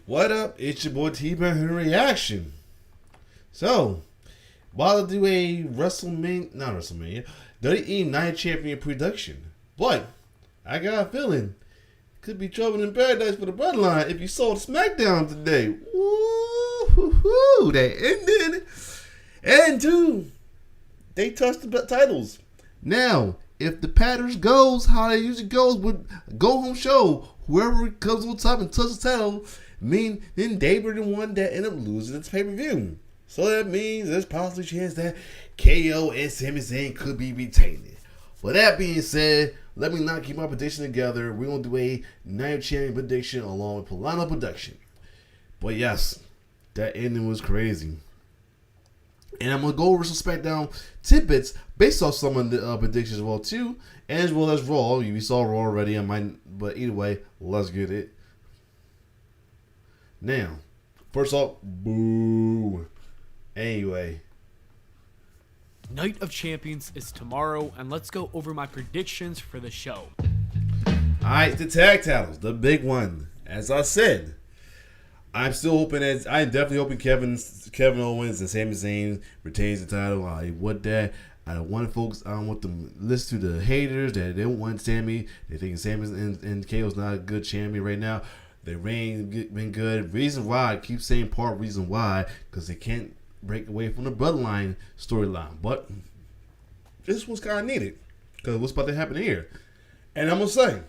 What up? It's your boy T-Man Reaction. So, while I do a not WrestleMania, WWE Night Champion production. But, I got a feeling, could be trouble in paradise for the Bloodline if you saw SmackDown today. Woo-hoo-hoo, they ended. And two, they touched the titles. Now, if the patterns goes how they usually goes with go home show, whoever comes on top and touches the title, then they were the one that ended up losing its pay-per-view. So that means there's possibly a chance that KO and Sami Zayn could be retained. With that being said, let me not keep my prediction together. We're going to do a Night Champion prediction along with Pllana production. But yes, that ending was crazy. And I'm going to go over some SmackDown tidbits based off some of the predictions as well too. As well as Raw. We saw Raw already. But either way, let's get it. Now, first off, boo. Anyway. Night of Champions is tomorrow, and let's go over my predictions for the show. Alright, the tag titles, the big one. As I said, I'm definitely hoping Kevin Owens and Sami Zayn retains the title. I want that. I don't want folks. I don't want them to listen to the haters that they don't want Sami. They think Sami and KO's not a good champion right now. Their reign been good. Reason why I keep saying reason why, because they can't break away from the Bloodline storyline. But this was kind of needed because what's about to happen here, and I'm gonna say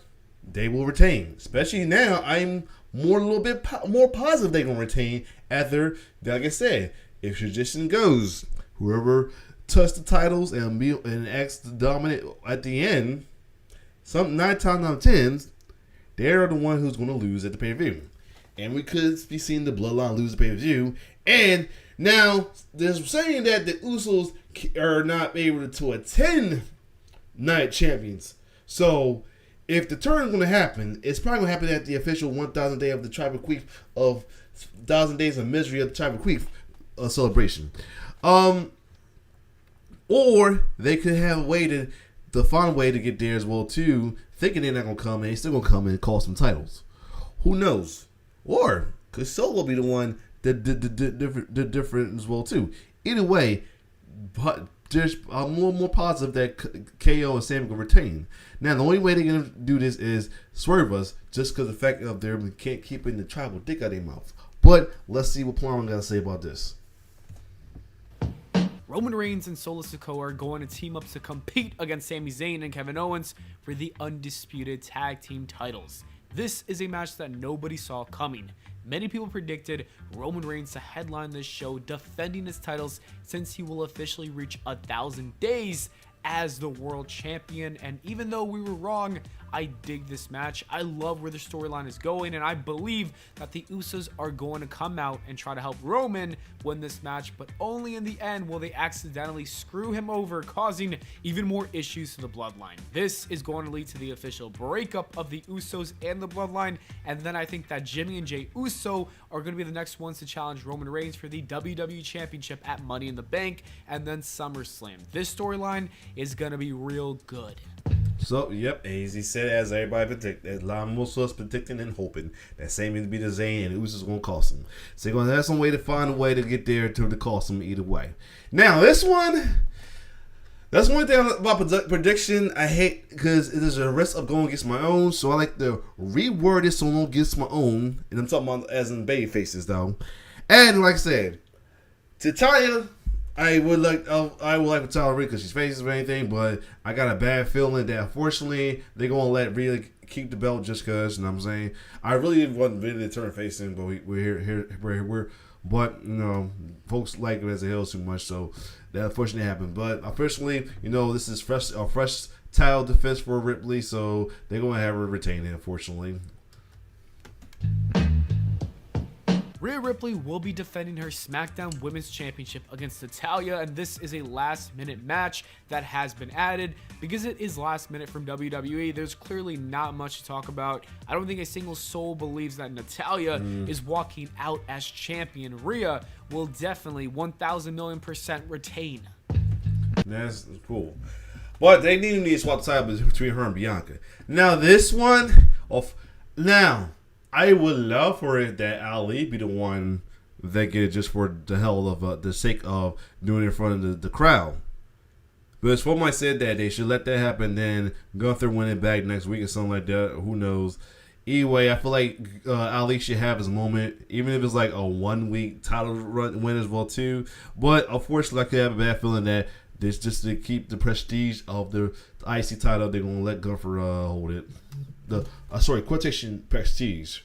they will retain. Especially now, I'm a little bit more positive they're gonna retain after, like I said, if tradition goes, whoever touched the titles and acts dominant at the end, 9 times out of 10, they're the one who's going to lose at the pay-per-view. And we could be seeing the Bloodline lose the pay-per-view. And now, they're saying that the Usos are not able to attend Night Champions. So, if the turn is going to happen, it's probably going to happen at the official 1,000th day of the Tribal Queef of 1,000 Days of Misery of the Tribal Queef celebration. Or they could have waited the fun way to get there as well too, thinking they're not gonna come, and they still gonna come and call some titles. Who knows? Or could Solo be the one that did the different as well too? Either way, but there's more positive that KO and Sami can retain. Now the only way they're gonna do this is swerve us, just because the fact of them can't keeping the tribal dick out of their mouth. But let's see what Pllana got to say about this. Roman Reigns and Solo Sikoa are going to team up to compete against Sami Zayn and Kevin Owens for the undisputed tag team titles. This is a match that nobody saw coming. Many people predicted Roman Reigns to headline this show, defending his titles since he will officially reach 1,000 days as the world champion. And even though we were wrong, I dig this match. I love where the storyline is going, and I believe that the Usos are going to come out and try to help Roman win this match, but only in the end will they accidentally screw him over, causing even more issues to the Bloodline. This is going to lead to the official breakup of the Usos and the Bloodline, and then I think that Jimmy and Jey Uso are going to be the next ones to challenge Roman Reigns for the WWE Championship at Money in the Bank and then SummerSlam. This storyline is going to be real good. So, yep, as he said, as everybody predicted, a lot most of us predicting and hoping that Sami will be the Zayn and Usos going to cost him. So they're going to have some way to find a way to get there to cost him either way. Now, this one, that's one thing about prediction I hate, because there's a risk of going against my own, so I like to reword it so I don't against my own. And I'm talking about as in baby faces, though. And like I said, Titania, I would like to tell Rhea because she's faces or anything, but I got a bad feeling that unfortunately they're gonna let Rhea keep the belt just because. You know what I'm saying? I really wasn't ready to turn facing, but we're here. But you know, folks like it as a heel too much, so that unfortunately happened. But officially, you know, this is a fresh title defense for Ripley, so they're gonna have her retain it. Unfortunately. Rhea Ripley will be defending her SmackDown Women's Championship against Natalya, and this is a last-minute match that has been added. Because it is last minute from WWE, there's clearly not much to talk about. I don't think a single soul believes that Natalya is walking out as champion. Rhea will definitely 1,000,000,000% retain. That's cool. But they need to swap the title between her and Bianca. Now, this one, I would love for it that Ali be the one that get it just for the hell of the sake of doing it in front of the crowd. But someone said that they should let that happen, then Gunther win it back next week or something like that. Who knows? Either way, I feel like Ali should have his moment, even if it's like a 1 week title run win as well too. But unfortunately, I could have a bad feeling that this just to keep the prestige of the IC title, they're gonna let Gunther hold it. Quotation prestige.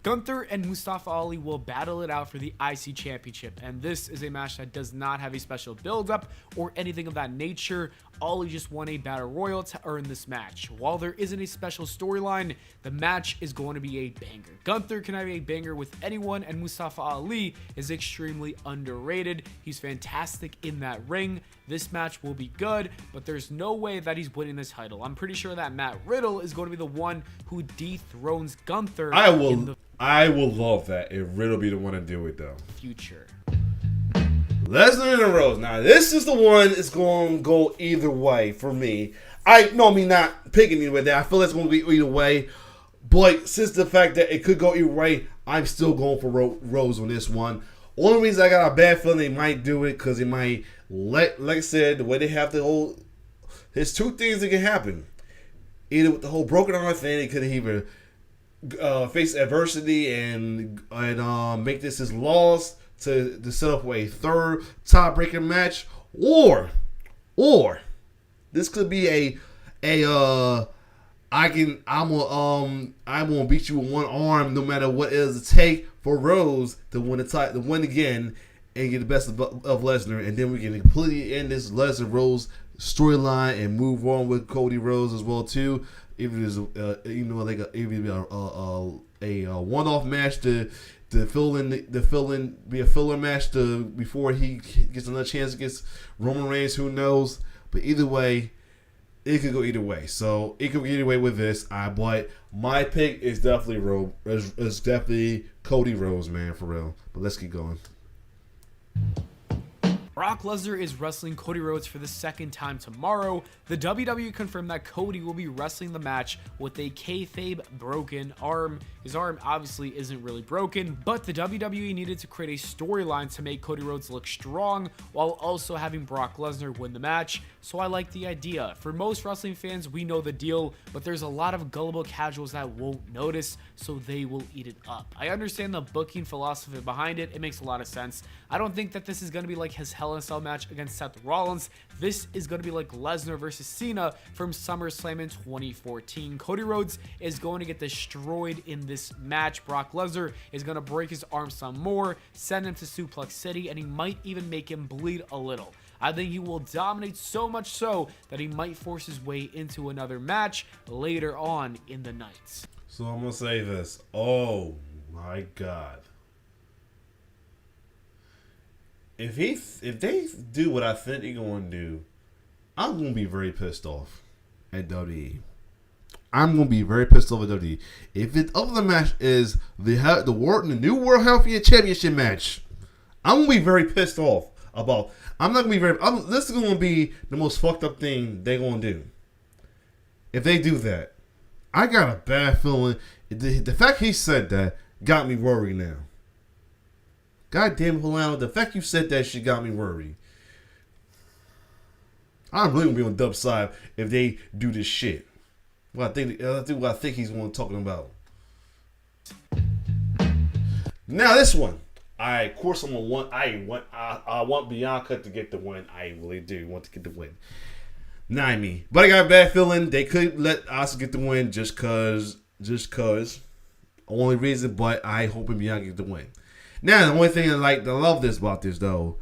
Gunther and Mustafa Ali will battle it out for the IC Championship, and this is a match that does not have a special build-up or anything of that nature. Ali just won a Battle Royal to earn this match. While there isn't a special storyline, the match is going to be a banger. Gunther can have a banger with anyone, and Mustafa Ali is extremely underrated. He's fantastic in that ring. This match will be good, but there's no way that he's winning this title. I'm pretty sure that Matt Riddle is going to be the one who dethrones Gunther. I will love that if Riddle be the one to do it though. Future. Lesnar and Rose. Now this is the one that's going to go either way for me. Not picking either way. I feel it's going to be either way. But since the fact that it could go either way, I'm still going for Rose on this one. Only reason I got a bad feeling they might do it because they might like I said, the way they have the whole. There's two things that can happen. Either with the whole broken arm thing, they could either face adversity and make this his loss to set up a third tie-breaking match, or this could be I'm gonna beat you with one arm no matter what it is to take for Rose to win again and get the best of Lesnar, and then we can completely end this Lesnar Rose storyline and move on with Cody Rhodes as well too. If it is a one-off match to be a filler match before he gets another chance against Roman Reigns, who knows? But either way, it could go either way. So it could go either way with this. But my pick is definitely is definitely Cody Rhodes, man, for real. But let's keep going. Brock Lesnar is wrestling Cody Rhodes for the second time tomorrow. The WWE confirmed that Cody will be wrestling the match with a kayfabe broken arm. His arm obviously isn't really broken, but the WWE needed to create a storyline to make Cody Rhodes look strong while also having Brock Lesnar win the match. So I like the idea. For most wrestling fans, we know the deal, but there's a lot of gullible casuals that won't notice, so they will eat it up. I understand the booking philosophy behind it. It makes a lot of sense. I don't think that this is going to be like his Hell in a Cell match against Seth Rollins. This is going to be like Lesnar versus Cena from SummerSlam in 2014. Cody Rhodes is going to get destroyed in this match. Brock Lesnar is going to break his arm some more, send him to Suplex City, and he might even make him bleed a little. I think he will dominate so much so that he might force his way into another match later on in the night. So I'm going to say this. Oh my God. If they do what I think they're going to do, I'm going to be very pissed off at WWE. I'm going to be very pissed off at WWE. If the other match is the new World Healthcare Championship match, I'm going to be very pissed off about. I'm not going to be very. This is going to be the most fucked up thing they're going to do. If they do that, I got a bad feeling. The fact he said that got me worried now. God damn, Pllana, the fact you said that shit got me worried. I'm really gonna be on Dub's side if they do this shit. What I think he's one talking about. Now this one, I want Bianca to get the win. I really do want to get the win. Not me, but I got a bad feeling they could let Asuka get the win just cause. Only reason, but I hoping Bianca get the win. Now, the only thing I love about this though,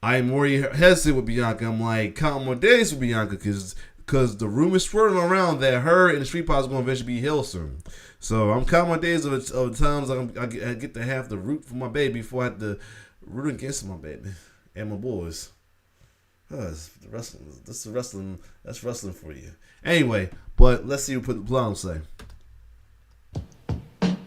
I'm more hesitant with Bianca. I'm like, count more days with Bianca because the rumors swirling around that her and the Street Profits going to eventually be healed soon. So I'm counting my days of times I get to have to root for my baby before I have to root against my baby and my boys. That's wrestling for you. Anyway, but let's see what Pllana say.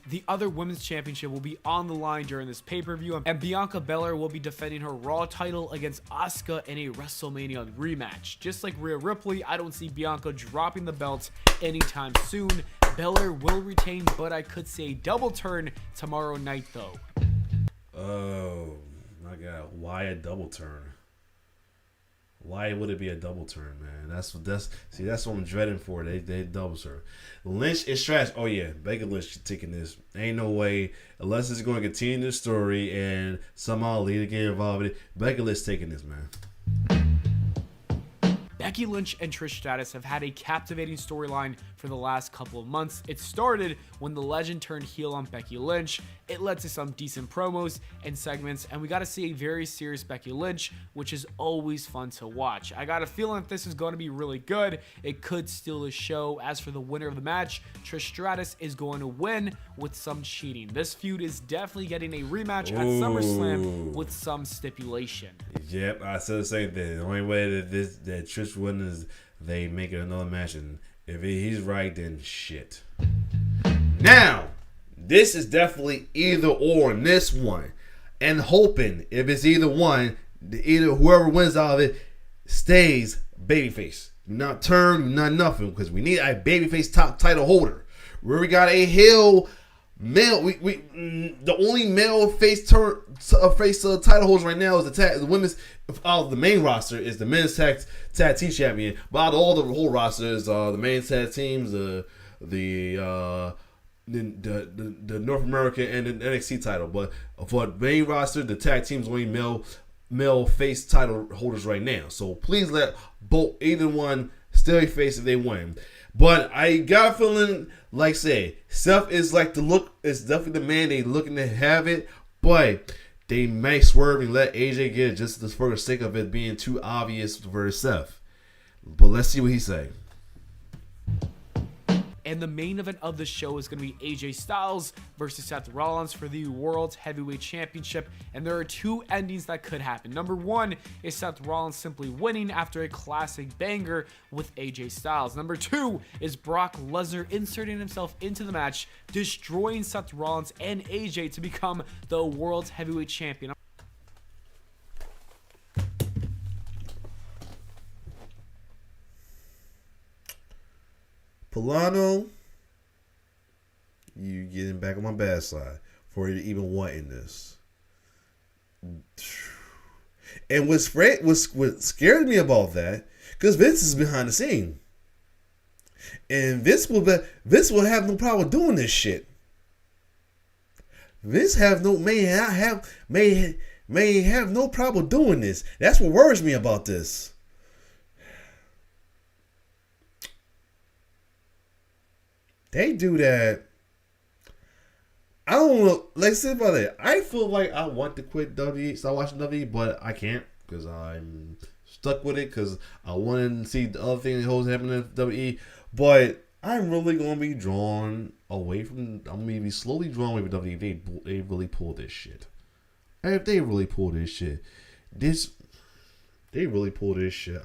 The other women's championship will be on the line during this pay-per-view, and Bianca Belair will be defending her Raw title against Asuka in a WrestleMania rematch. Just like Rhea Ripley, I don't see Bianca dropping the belt anytime soon. Belair will retain, but I could see a double turn tomorrow night though. Oh my God! Why a double turn? Why would it be a double turn, man? That's what I'm dreading for. They double turn. Lynch is trash. Oh yeah, Becky Lynch taking this. Ain't no way unless it's going to continue the story and somehow Lita get involved in it. Becky Lynch taking this, man. Becky Lynch and Trish Stratus have had a captivating storyline for the last couple of months. It started when the legend turned heel on Becky Lynch. It led to some decent promos and segments, and we got to see a very serious Becky Lynch, which is always fun to watch. I got a feeling that this is going to be really good. It could steal the show. As for the winner of the match, Trish Stratus is going to win with some cheating. This feud is definitely getting a rematch at SummerSlam with some stipulation. Yep, I said the same thing. The only way that Trish wins is they make it another match, and if he's right, then shit. Now, this is definitely either or in this one, and hoping if it's either one, either whoever wins out of it stays babyface, not turn, not nothing, because we need a babyface top title holder. Where we got a heel male, the only male face title holders right now is the women's. The main roster is the men's tag team champion. But out of all the whole rosters, the main tag teams, the North American and the NXT title. But for the main roster, the tag teams only male face title holders right now. So please let either one stay face if they win. But I got a feeling, like say, Seth is like the look. It's definitely the man they looking to have it, but they may swerve and let AJ get it just for the sake of it being too obvious for Seth. But let's see what he say. And the main event of the show is going to be AJ Styles versus Seth Rollins for the World Heavyweight Championship. And there are two endings that could happen. Number one is Seth Rollins simply winning after a classic banger with AJ Styles. Number two is Brock Lesnar inserting himself into the match, destroying Seth Rollins and AJ to become the World Heavyweight Champion. Pllana, you getting back on my bad side for even wanting this. And what scared me about that, because Vince is behind the scene, and Vince will have no problem doing this shit. Vince may have no problem doing this. That's what worries me about this. They do that. I don't know. Let's say about it. I feel like I want to quit WWE, start watching WWE, but I can't because I'm stuck with it because I want to see the other thing that holds happening at WWE. But I'm really going to be drawn away from. I'm going to be slowly drawn away from WWE if they really pull this shit. If they really pull this shit,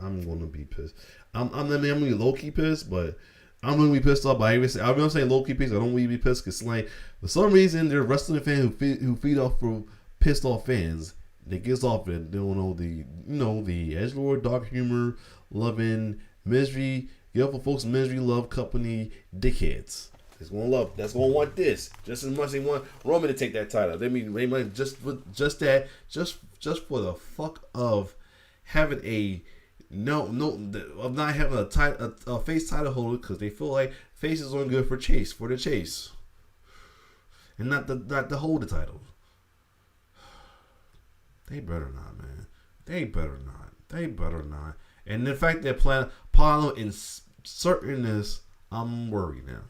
I'm going to be pissed. I'm going to be low key pissed, but. I'm going to be pissed off. But I'm saying low-key pissed. I don't want to be pissed because, like, for some reason, there are wrestling fans who feed off from pissed off fans. They gets off it. They don't know the edgelord, dark humor, loving, misery, get up for folks, misery, love, company, dickheads. That's going to love. That's going to want this just as much as they want Roman to take that title. They might just for the fuck of having of not having a face title holder because they feel like face is only good for the chase, and not to hold the title. They better not, man. They better not. And the fact that Pllana inserting this, I'm worried now.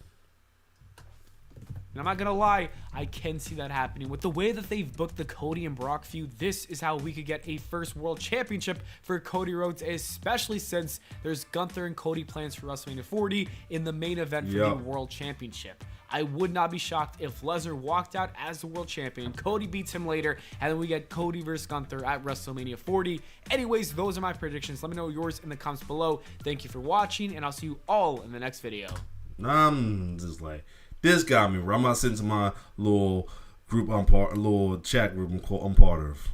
And I'm not going to lie, I can see that happening. With the way that they've booked the Cody and Brock feud, this is how we could get a first world championship for Cody Rhodes, especially since there's Gunther and Cody plans for WrestleMania 40 in the main event for the world championship. I would not be shocked if Lesnar walked out as the world champion, Cody beats him later, and then we get Cody versus Gunther at WrestleMania 40. Anyways, those are my predictions. Let me know yours in the comments below. Thank you for watching, and I'll see you all in the next video. I'm just like... This got me where I'm not sitting to my little group little chat group I'm part of.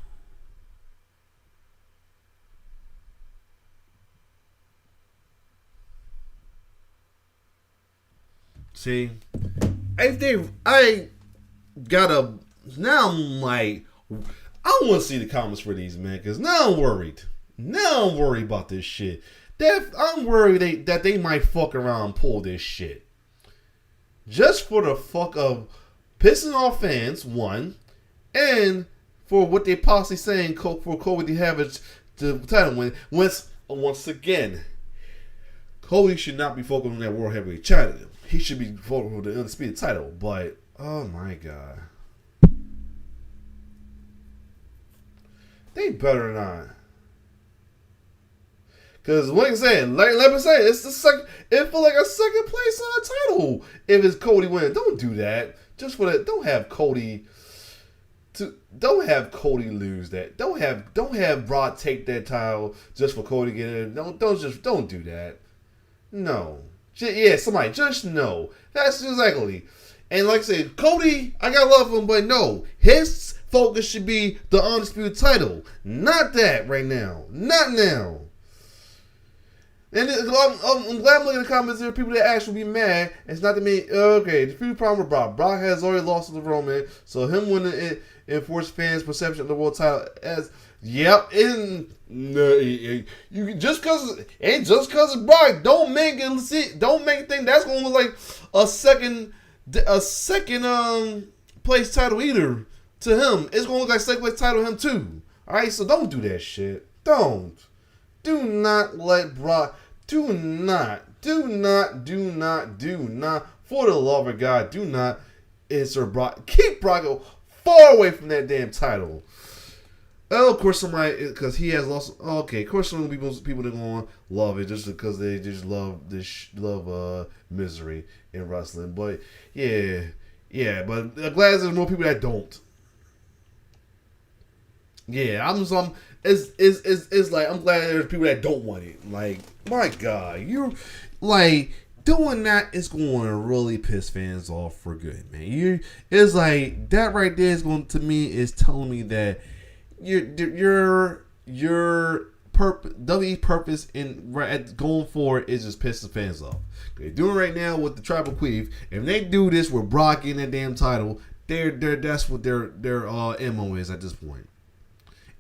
See, I gotta now. I'm like, I want to see the comments for these, man, because now I'm worried. Now I'm worried about this shit. I'm worried that they might fuck around and pull this shit just for the fuck of pissing off fans. One, and for what they possibly saying for Cody to have it the title win. Once again, Cody should not be focused on that World Heavyweight title. He should be focused on the undisputed title. But oh my god, they better not. Because like I said, let me say, it's the second. It feel like a second place on the title if it's Cody winning. Don't do that. Just for that. Don't have Cody lose that. Don't have Brock take that title just for Cody to get in. Don't do that. No. Yeah, somebody just no. That's exactly. And like I said, Cody, I gotta love him, but no, his focus should be the undisputed title, not that right now. Not now. And I'm glad I'm looking at the comments. There are people that actually be mad. It's not to me. Okay, the few problem with Brock. Brock has already lost to the Roman, so him winning it enforced fans' perception of the world title as yep. You just because it's Brock don't make it think that's gonna look like a second place title either to him. It's gonna look like second place title to him too. All right, so don't do that shit. Don't. Do not let Brock. Do not. For the love of God, do not insert Brock. Keep Brock far away from that damn title. Oh, of course, somebody, because he has lost. Okay, of course, some people are going to love it just because they just love misery in wrestling. But yeah. But I'm glad there's more people that don't. Yeah, it's like I'm glad there's people that don't want it. Like, my God, you're like doing that is going to really piss fans off for good, man. It's like that right there is going to me is telling me that your WWE purpose in going forward is just pissing fans off. They're doing right now with the Tribal Queef. If they do this with Brock in that damn title, that's what their MO is at this point.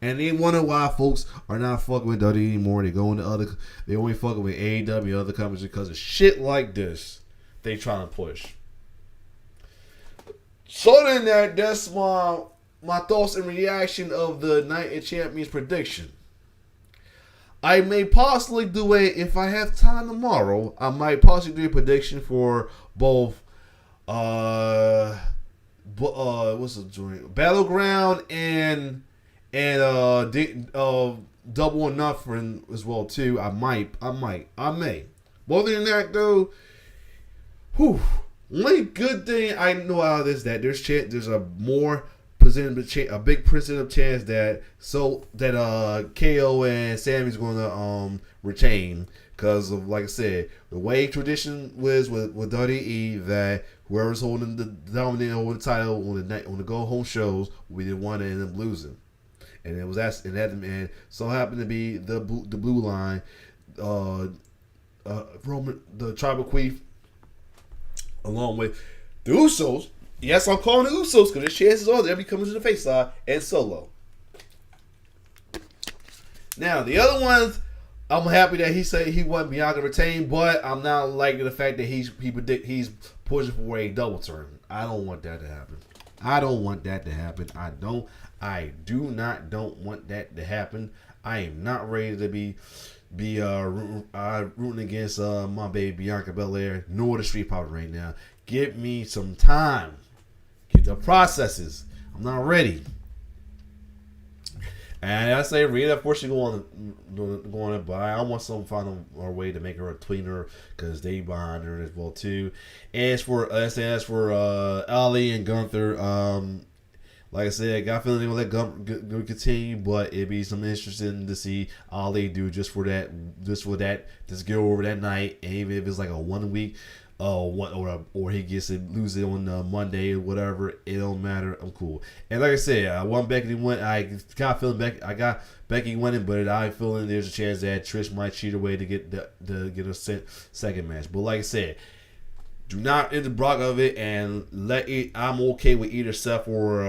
And they wonder why folks are not fucking with WWE anymore. They only fucking with AEW and other companies because of shit like this they trying to push. So then that's my thoughts and reaction of the Night of Champions prediction. I may possibly do if I have time tomorrow, I might possibly do a prediction for both what's the joint? Battleground and Double or Nothing as well too. I may. More than that though, only good thing I know out of this that there's a more a big percentage chance that KO and Sammy's gonna retain because of, like I said, the way tradition was with WWE that whoever's holding the title on the go home shows, we didn't want to end up losing. And it was that so happened to be the blue line, Roman, the Tribal Queef, along with the Usos. Yes, I'm calling the Usos because there's chances are they'll be coming to the face side and Solo. Now the other ones, I'm happy that he said he wanted Bianca to retain, but I'm not liking the fact that he's pushing for a double turn. I don't want that to happen. I don't want that to happen. I am not ready to be rooting against my baby Bianca Belair nor the Street Profits right now. Give me some time. Get the processes. I'm not ready. And I say Rhea, of course, she's going to buy. I want some find a way to make her a tweener because they behind her as well too. As for Ali and Gunther, like I said, I got a feeling they're going to let Gunther continue, but it'd be something interesting to see Ali do just get over that night, and even if it's like a 1 week. Or he gets to lose it on Monday or whatever. It don't matter. I'm cool. And like I said, I want Becky to win. I got Becky winning, but I feeling there's a chance that Trish might cheat away to get a second match. But like I said, Do not enter Brock of it, and let it. I'm okay with either Seth or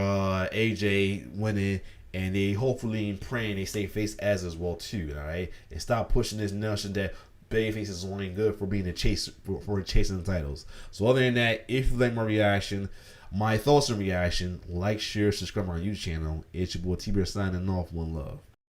AJ winning, and they hopefully praying they stay face as well too. All right, and stop pushing this notion that babyface is only good for being a chase for chasing the titles. So other than that, if you like my reaction, my thoughts and reaction, like, share, subscribe to my YouTube channel. It's your boy T-Bear signing off. One love.